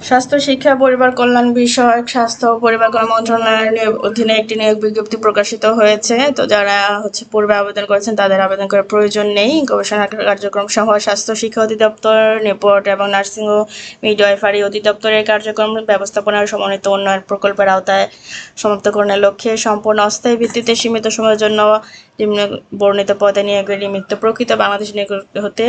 স্বাস্থ্য শিক্ষা পরিবার কল্যাণ বিষয়ক স্বাস্থ্য ও পরিবার কল্যাণ মন্ত্রণালয়ের অধীনে একটি নিয়োগ বিজ্ঞপ্তি প্রকাশিত হয়েছে। তো যারা পূর্বে আবেদন করেছেন তাদের আবেদন করার প্রয়োজন নেই। গবেষণা কার্যক্রম সহ স্বাস্থ্য শিক্ষা অধিদপ্তর, নিপট এবং নার্সিং ও মিডওয়াইফারি অধিদপ্তরের কার্যক্রম ব্যবস্থাপনার সমন্বিত উন্নয়ন প্রকল্পের আওতায় সমাপ্তকরণের লক্ষ্যে সম্পূর্ণ অস্থায়ী ভিত্তিতে সীমিত সময়ের জন্য নিম্ন বর্ণিত পদে নিয়োগের নিমিত্ত প্রকৃত বাংলাদেশ নিয়োগ হতে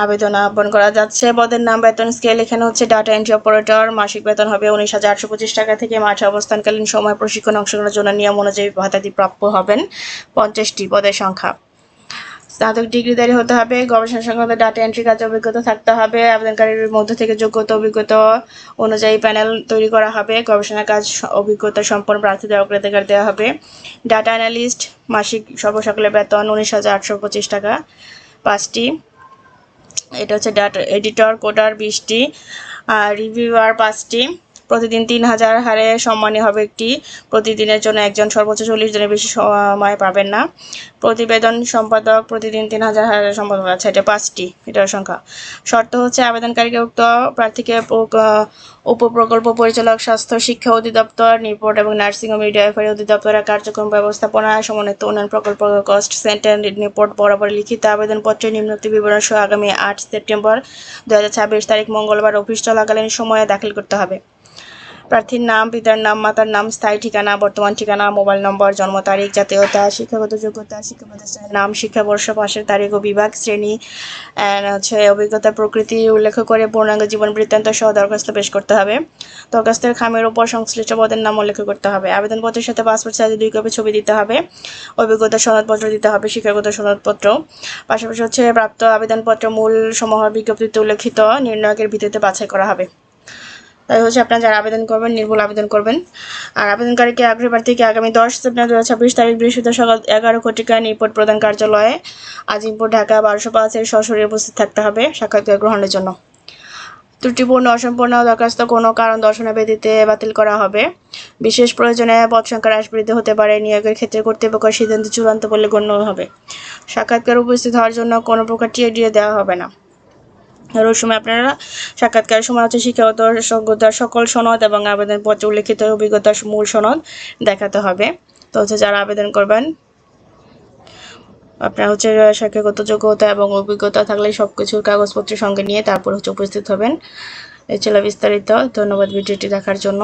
আবেদন আহ্বান করা যাচ্ছে। পদের নাম, বেতন স্কেল এখানে হচ্ছে ডাটা এন্ট্রি অপারেটর। মাসিক বেতন হবে 19,825 টাকা থেকে মাঠে অবস্থানকালীন সময় প্রশিক্ষণ অংশগ্রহণের জন্য নিয়ম অনুযায়ী ভাতাদি প্রাপ্য হবেন। 50টি পদের সংখ্যা। স্নাতক ডিগ্রিধারী হতে হবে। গবেষণা সংক্রান্ত ডাটা এন্ট্রি কাজে অভিজ্ঞতা থাকতে হবে। আবেদনকারীর মধ্যে থেকে যোগ্যতা অভিজ্ঞতা অনুযায়ী প্যানেল তৈরি করা হবে। গবেষণা কাজ অভিজ্ঞতা সম্পন্ন প্রার্থীদের অগ্রাধিকার দেওয়া হবে। ডাটা অ্যানালিস্ট, মাসিক সর্বসকলের বেতন 19,825 টাকা, 5টি। এটা হচ্ছে ডাটা এডিটর, কোডার 20টি, আর রিভিউয়ার 5টি। প্রতিদিন 3,000 হারে সম্মানী হবে একটি। প্রতিদিনের জন্য একজন, সর্বোচ্চ 40 জনের বেশি সময় পাবেন না। প্রতিবেদন সম্পাদক, প্রতিদিন 3,000 হারে সম্পাদক আছে, এটা 5টি, এটার সংখ্যা। শর্ত হচ্ছে আবেদনকারীকে উক্ত প্রার্থীকে উপপ্রকল্প পরিচালক, স্বাস্থ্য শিক্ষা অধিদপ্তর, নিপট এবং নার্সিং ও মিডওয়াইফারি অধিদপ্তরের কার্যক্রম ব্যবস্থাপনা সমন্বিত উন্নয়ন প্রকল্প কস্ট সেন্টার নিপট বরাবর লিখিত আবেদনপত্রে নিম্নোক্ত বিবরণ সহ আগামী 8 সেপ্টেম্বর 2026 তারিখ মঙ্গলবার অফিস চলাকালীন সময়ে দাখিল করতে হবে। প্রার্থীর নাম, পিতার নাম, মাতার নাম, স্থায়ী ঠিকানা, বর্তমান ঠিকানা, মোবাইল নম্বর, জন্ম তারিখ, জাতীয়তা, শিক্ষাগত যোগ্যতা, শিক্ষা প্রতিষ্ঠানের নাম, শিক্ষাবর্ষ, পাশের তারিখ ও বিভাগ, শ্রেণী, অভিজ্ঞতার প্রকৃতি উল্লেখ করে পূর্ণাঙ্গ জীবন বৃত্তান্ত সহ দরখাস্ত পেশ করতে হবে। দরখাস্তের খামের উপর সংশ্লিষ্ট পদের নাম উল্লেখ করতে হবে। আবেদনপত্রের সাথে পাসপোর্ট সাইজে 2 কপি ছবি দিতে হবে। অভিজ্ঞতার সনদপত্র দিতে হবে, শিক্ষাগত সনদপত্র। পাশাপাশি প্রাপ্ত আবেদনপত্র মূল সমূহ বিজ্ঞপ্তিতে উল্লেখিত নির্ণায়কের ভিত্তিতে বাছাই করা হবে। তাই আপনারা যারা আবেদন করবেন নির্ভুল আবেদন করবেন। আর আবেদনকারীকে আগ্রহী প্রার্থীকে আগামী 10 সেপ্টেম্বর 2026 তারিখ বৃহস্পতিবার সকাল 11 ঘটিকায় নিপট প্রধান কার্যালয়ে আজিমপুর, ঢাকা 1205-এর সশরীরে উপস্থিত থাকতে হবে সাক্ষাৎকার গ্রহণের জন্য। ত্রুটিপূর্ণ, অসম্পূর্ণ দরখাস্ত কোনো কারণ দর্শানোর ভিত্তিতে বাতিল করা হবে। বিশেষ প্রয়োজনে পদ সংখ্যা হ্রাস বৃদ্ধি হতে পারে। নিয়োগের ক্ষেত্রে কর্তৃপক্ষের সিদ্ধান্ত চূড়ান্ত বলে গণ্য হবে। সাক্ষাৎকার উপস্থিত হওয়ার জন্য কোনো প্রকার টিএডিএ দেওয়া হবে না। আর ওই সময় আপনারা সাক্ষাৎকারের সময় শিক্ষাগত যোগ্যতার সকল সনদ এবং আবেদনপত্রে উল্লেখিত অভিজ্ঞতার মূল সনদ দেখাতে হবে। তো যারা আবেদন করবেন আপনারা শিক্ষাগত যোগ্যতা এবং অভিজ্ঞতা থাকলে সবকিছুর কাগজপত্রের সঙ্গে নিয়ে তারপর উপস্থিত হবেন। এই ছিল বিস্তারিত। ধন্যবাদ ভিডিওটি দেখার জন্য।